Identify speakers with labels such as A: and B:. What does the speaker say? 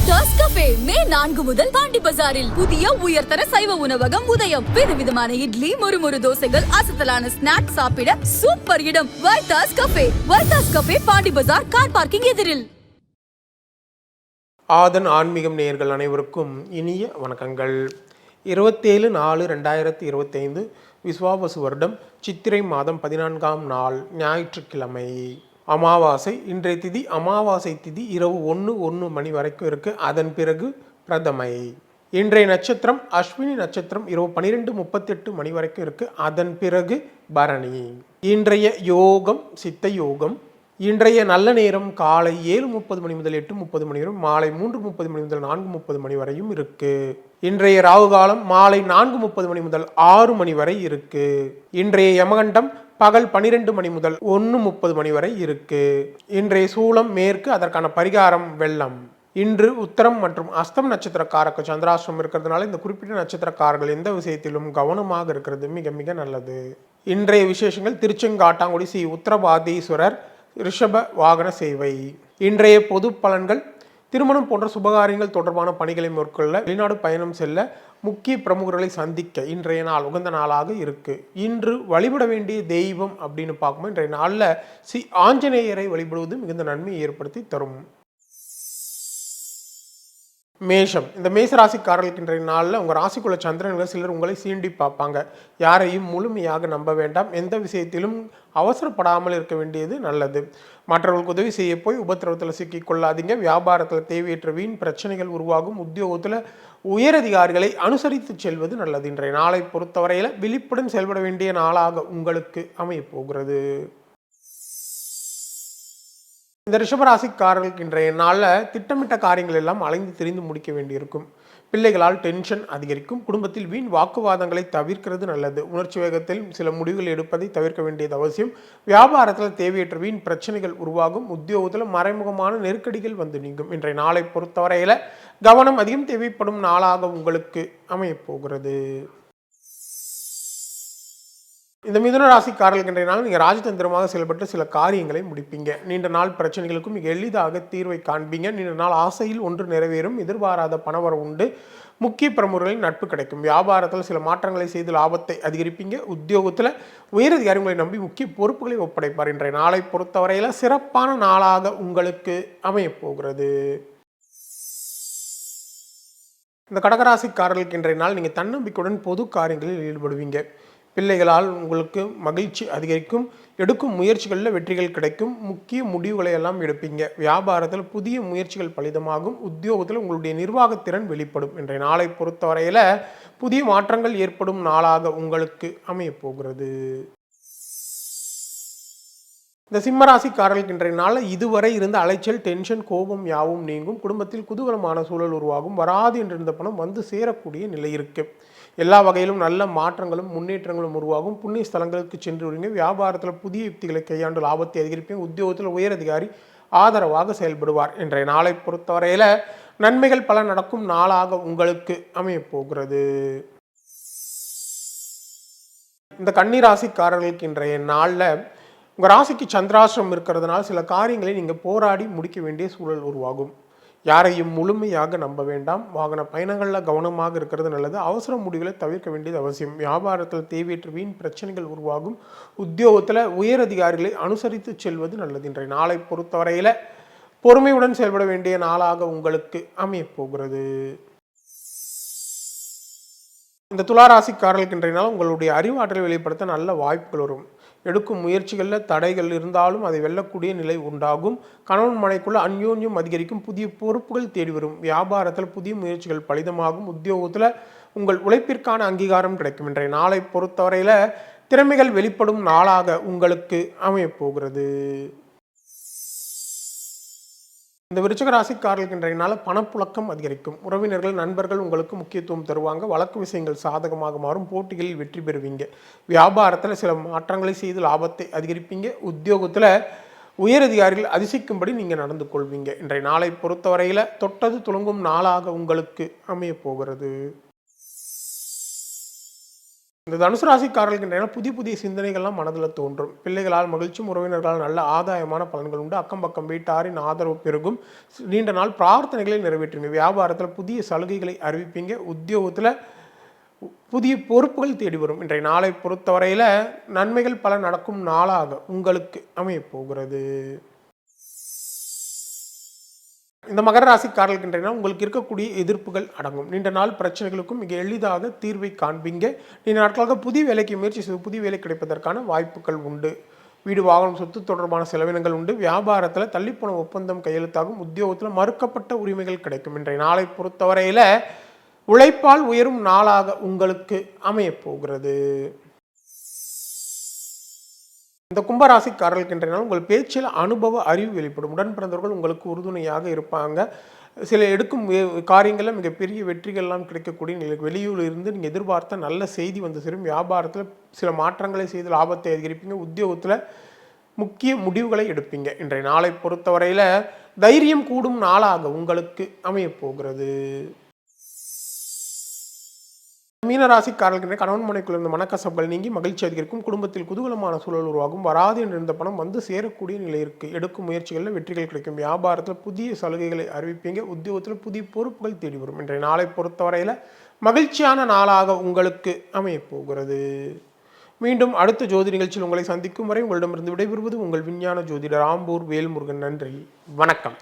A: Vaitha's cafe மே 4 முதல் பாண்டி பஜாரில் புதிய உயர்தர சைவ உணவகம் உதயம். விதவிதமான இட்லி, மொறுமொறு தோசைகள், அசத்தலான ஸ்நாக்ஸ் சாப்பிட சூப்பர் இடம் வைத்தாஸ் கஃபே. வைத்தாஸ் கஃபே, பாண்டி பஜார், கார் பார்க்கிங் எதிரில்.
B: ஆதன் ஆன்மீகம் நேயர்கள் அனைவருக்கும் இனிய வணக்கங்கள். 27/4/2025 விஸ்வாவசு வருடம் சித்திரை மாதம் 14ஆம் நாள் ஞாயிற்றுக்கிழமை, அமாவாசை. இன்றைய திதி அமாவாசை திதி இரவு 1 மணி வரைக்கும் இருக்கு. அதன் பிறகு பிரதமை. இன்றைய நட்சத்திரம் அஸ்வினி நட்சத்திரம் இரவு 12:38 மணி வரைக்கும் இருக்கு. அதன் பிறகு பரணி. இன்றைய யோகம் சித்த யோகம். இன்றைய நல்ல நேரம் காலை 7:30 மணி முதல் 8:30 மணி வரை, மாலை 3:30 மணி முதல் 4:30 மணி வரையும் இருக்கு. இன்றைய ராகு காலம் மாலை 4:30 மணி முதல் 6 மணி வரை இருக்கு. இன்றைய யமகண்டம் பகல் 12 மணி முதல் 1:30 மணி வரை இருக்கு. இன்றைய சூலம் மேற்கு. அதற்கான பரிகாரம் வெள்ளம். இன்று உத்தரம் மற்றும் அஸ்தம் நட்சத்திரக்காரருக்கு சந்திராஷ்டிரம் இருக்கிறதுனால இந்த குறிப்பிட்ட நட்சத்திரக்காரர்கள் எந்த விஷயத்திலும் கவனமாக இருக்கிறது மிக மிக நல்லது. இன்றைய விசேஷங்கள் திருச்செங்காட்டாங்குடி ஸ்ரீ உத்தரபாதீஸ்வரர் ரிஷப வாகன சேவை. இன்றைய பொது பலன்கள்: திருமணம் போன்ற சுபகாரியங்கள் தொடர்பான பணிகளை மேற்கொள்ள, வெளிநாடு பயணம் செல்ல, முக்கிய பிரமுகர்களை சந்திக்க இன்றைய நாள் உகந்த நாளாக இருக்கு. இன்று வழிபட வேண்டிய தெய்வம் அப்படின்னு பார்க்கும்போது இன்றைய நாளில் ஸ்ரீ ஆஞ்சநேயரை வழிபடுவது மிகுந்த நன்மையை ஏற்படுத்தி தரும். மேஷம். இந்த மேச ராசிக்காரர்களுக்கு இன்றைய நாளில் உங்கள் ராசிக்குள்ள சந்திரன்கள் சிலர் உங்களை சீண்டி பார்ப்பாங்க. யாரையும் முழுமையாக நம்ப வேண்டாம். எந்த விஷயத்திலும் அவசரப்படாமல் இருக்க வேண்டியது நல்லது. மற்றவர்களுக்கு உதவி செய்ய போய் உபத்திரவத்தில் சிக்கிக்கொள்ளாதீங்க. வியாபாரத்தில் தேவையற்ற வீண் பிரச்சனைகள் உருவாகும். உத்தியோகத்தில் உயரதிகாரிகளை அனுசரித்து செல்வது நல்லது. இன்றைய நாளை பொறுத்தவரையில் விழிப்புடன் செயல்பட வேண்டிய நாளாக உங்களுக்கு அமைய போகிறது. இந்த ரிஷபராசிக்காரர்களுக்கு இன்றைய நாளில் திட்டமிட்ட காரியங்கள் எல்லாம் அலைந்து திரிந்து முடிக்க வேண்டியிருக்கும். பிள்ளைகளால் டென்ஷன் அதிகரிக்கும். குடும்பத்தில் வீண் வாக்குவாதங்களை தவிர்க்கிறது நல்லது. உணர்ச்சி வேகத்தில் சில முடிவுகள் எடுப்பதை தவிர்க்க வேண்டியது அவசியம். வியாபாரத்தில் தேவையற்ற வீண் பிரச்சனைகள் உருவாகும். உத்தியோகத்தில் மறைமுகமான நெருக்கடிகள் வந்து நீங்கும். இன்றைய நாளை பொறுத்தவரையில் கவனம் அதிகம் தேவைப்படும் நாளாக உங்களுக்கு அமையப்போகிறது. இந்த மிதுன ராசிக்காரர்களுக்கு இன்றைய நாள் நீங்கள் ராஜதந்திரமாக செயல்பட்டு சில காரியங்களை முடிப்பீங்க. நீண்ட நாள் பிரச்சனைகளுக்கும் மிக எளிதாக தீர்வை காண்பீங்க. நீண்ட நாள் ஆசையில் ஒன்று நிறைவேறும். எதிர்பாராத பணவரவு உண்டு. முக்கிய பிரமுகர்களின் நட்பு கிடைக்கும். வியாபாரத்தில் சில மாற்றங்களை செய்து லாபத்தை அதிகரிப்பீங்க. உத்தியோகத்தில் உயரதிகாரிகளை நம்பி முக்கிய பொறுப்புகளை ஒப்படைப்பார். இன்றைய நாளை பொறுத்தவரையில் சிறப்பான நாளாக உங்களுக்கு அமையப்போகிறது. இந்த கடகராசிக்காரர்களுக்கு இன்றைய நாள் நீங்கள் தன்னம்பிக்கையுடன் பொது காரியங்களில் ஈடுபடுவீங்க. பிள்ளைகளால் உங்களுக்கு மகிழ்ச்சி அதிகரிக்கும். எடுக்கும் முயற்சிகளில் வெற்றிகள் கிடைக்கும். முக்கிய முடிவுகளை எல்லாம் எடுப்பீங்க. வியாபாரத்தில் புதிய முயற்சிகள் பலிதமாகும். உத்தியோகத்தில் உங்களுடைய நிர்வாகத்திறன் வெளிப்படும். இன்றைய நாளை பொறுத்தவரையில் புதிய மாற்றங்கள் ஏற்படும் நாளாக உங்களுக்கு அமையப்போகிறது. இந்த சிம்மராசிக்காரர்களுக்கு இன்றைய நாளில் இதுவரை இருந்த அலைச்சல், டென்ஷன், கோபம் யாவும் நீங்கும். குடும்பத்தில் குதூகலமான சூழல் உருவாகும். வராது என்றிருந்த பணம் வந்து சேரக்கூடிய நிலை இருக்கு. எல்லா வகையிலும் நல்ல மாற்றங்களும் முன்னேற்றங்களும் உருவாகும். புண்ணிய ஸ்தலங்களுக்கு சென்று வருவீங்க. வியாபாரத்தில் புதிய யுக்திகளை கையாண்டு லாபத்தை அதிகரிப்பீங்க. உத்தியோகத்தில் உயரதிகாரி ஆதரவாக செயல்படுவார். இன்றைய நாளை பொறுத்தவரையில் நன்மைகள் பல நடக்கும் நாளாக உங்களுக்கு அமையப்போகிறது. இந்த கன்னிராசிக்காரர்களுக்கு இன்றைய நாளில் உங்கள் ராசிக்கு சந்திராஷ்டிரம் இருக்கிறதுனால சில காரியங்களை நீங்கள் போராடி முடிக்க வேண்டிய சூழல் உருவாகும். யாரையும் முழுமையாக நம்ப வேண்டாம். வாகன பயணங்களில் கவனமாக இருக்கிறது நல்லது. அவசர முடிவுகளை தவிர்க்க வேண்டியது அவசியம். வியாபாரத்தில் தேவையற்ற வீண் பிரச்சனைகள் உருவாகும். உத்தியோகத்தில் உயரதிகாரிகளை அனுசரித்து செல்வது நல்லது. இன்றைய நாளை பொறுத்தவரையில் பொறுமையுடன் செயல்பட வேண்டிய நாளாக உங்களுக்கு அமையப்போகிறது. இந்த துளாராசிக்காரர்களுக்கு இன்றைய நாள் உங்களுடைய அறிவாற்றலை வெளிப்படுத்த நல்ல வாய்ப்புகள் வரும். எடுக்கும் முயற்சிகளில் தடைகள் இருந்தாலும் அதை வெல்லக்கூடிய நிலை உண்டாகும். கணவன் மனைக்குள்ள அந்யோன்யம் அதிகரிக்கும். புதிய பொறுப்புகள் தேடி வரும். வியாபாரத்தில் புதிய முயற்சிகள் பலிதமாகும். உத்தியோகத்தில் உங்கள் உழைப்பிற்கான அங்கீகாரம் கிடைக்கும். இன்றைய நாளை பொறுத்தவரையில் திறமைகள் வெளிப்படும் நாளாக உங்களுக்கு அமையப்போகிறது. இந்த விருச்சிக ராசிக்காரர்களுக்கு இன்றைய நாள் பணப்புழக்கம் அதிகரிக்கும். உறவினர்கள், நண்பர்கள் உங்களுக்கு முக்கியத்துவம் தருவாங்க. வழக்கு விஷயங்கள் சாதகமாக மாறும். போட்டிகளில் வெற்றி பெறுவீங்க. வியாபாரத்தில் சில மாற்றங்களை செய்து லாபத்தை அதிகரிப்பீங்க. உத்தியோகத்தில் உயரதிகாரிகள் அதிசயிக்கும்படி நீங்கள் நடந்து கொள்வீங்க. இன்றைய நாளை பொறுத்தவரையில் தொட்டது துளங்கும் நாளாக உங்களுக்கு அமைய போகிறது. இந்த தனுசு ராசிக்காரர்களுக்கு புதிய புதிய சிந்தனைகள்லாம் மனதில் தோன்றும். பிள்ளைகளால் மகிழ்ச்சியும், உறவினர்களால் நல்ல ஆதாயமான பலன்கள் உண்டு. அக்கம் பக்கம் வீட்டாரின் ஆதரவு பெருகும். நீண்ட நாள் பிரார்த்தனைகளை நிறைவேற்றுவீங்க. வியாபாரத்தில் புதிய சலுகைகளை அறிவிப்பீங்க. உத்தியோகத்தில் புதிய பொறுப்புகள் தேடி வரும். இன்றைய நாளை பொறுத்தவரையில் நன்மைகள் பல நடக்கும் நாளாக உங்களுக்கு அமையப் போகிறது. இந்த மகர ராசிக்காரர்களுக்கு இன்றைய நாள் உங்களுக்கு இருக்கக்கூடிய எதிர்ப்புகள் அடங்கும். நீண்ட நாள் பிரச்சனைகளுக்கும் மிக எளிதாக தீர்வை காண்பீங்க. நீண்ட நாட்களாக புதிய வேலைக்கு முயற்சி செய்து புதிய வேலை கிடைப்பதற்கான வாய்ப்புகள் உண்டு. வீடு வாகனம் சொத்து தொடர்பான செலவினங்கள் உண்டு. வியாபாரத்தில் தள்ளிப்போன ஒப்பந்தம் கையெழுத்தாகும். உத்தியோகத்தில் மறுக்கப்பட்ட உரிமைகள் கிடைக்கும். இன்றைய நாளை பொறுத்தவரையில் உழைப்பால் உயரும் நாளாக உங்களுக்கு அமையப் போகிறது. இந்த கும்பராசிக்காரர்களுக்கு இன்றைய நாள் உங்கள் பேச்சில் அனுபவ அறிவு வெளிப்படும். உடன் பிறந்தவர்கள் உங்களுக்கு உறுதுணையாக இருப்பாங்க. சில எடுக்கும் காரியங்களில் மிகப்பெரிய வெற்றிகள்லாம் கிடைக்கக்கூடிய நிலை. வெளியூரில் இருந்து நீங்கள் எதிர்பார்த்த நல்ல செய்தி வந்து சேரும். வியாபாரத்தில் சில மாற்றங்களை செய்து லாபத்தை அதிகரிப்பீங்க. உத்தியோகத்தில் முக்கிய முடிவுகளை எடுப்பீங்க. இன்றைய நாளை பொறுத்தவரையில் தைரியம் கூடும் நாளாக உங்களுக்கு அமையப் போகிறது. மீனராசிக்காரர்களுக்கு கணவன் மனைக்குள்ள இருந்த மனக்கசப்புகள் நீங்கி மகிழ்ச்சி அதிகரிக்கும். குடும்பத்தில் குதூகலமான சூழல் உருவாகும். வராது என்றிருந்த பணம் வந்து சேரக்கூடிய நிலை இருக்கு. எடுக்கும் முயற்சிகளில் வெற்றிகள் கிடைக்கும். வியாபாரத்தில் புதிய சலுகைகளை அறிவிப்பீங்க. உத்தியோகத்தில் புதிய பொறுப்புகள் தேடி வரும். இன்றைய நாளை பொறுத்தவரையில் மகிழ்ச்சியான நாளாக உங்களுக்கு அமையப் போகிறது. மீண்டும் அடுத்த ஜோதி நிகழ்ச்சியில் உங்களை சந்திக்கும் வரை உங்களிடமிருந்து விடைபெறுவது உங்கள் விஞ்ஞான ஜோதிடர் ஆம்பூர் வேல்முருகன். நன்றி, வணக்கம்.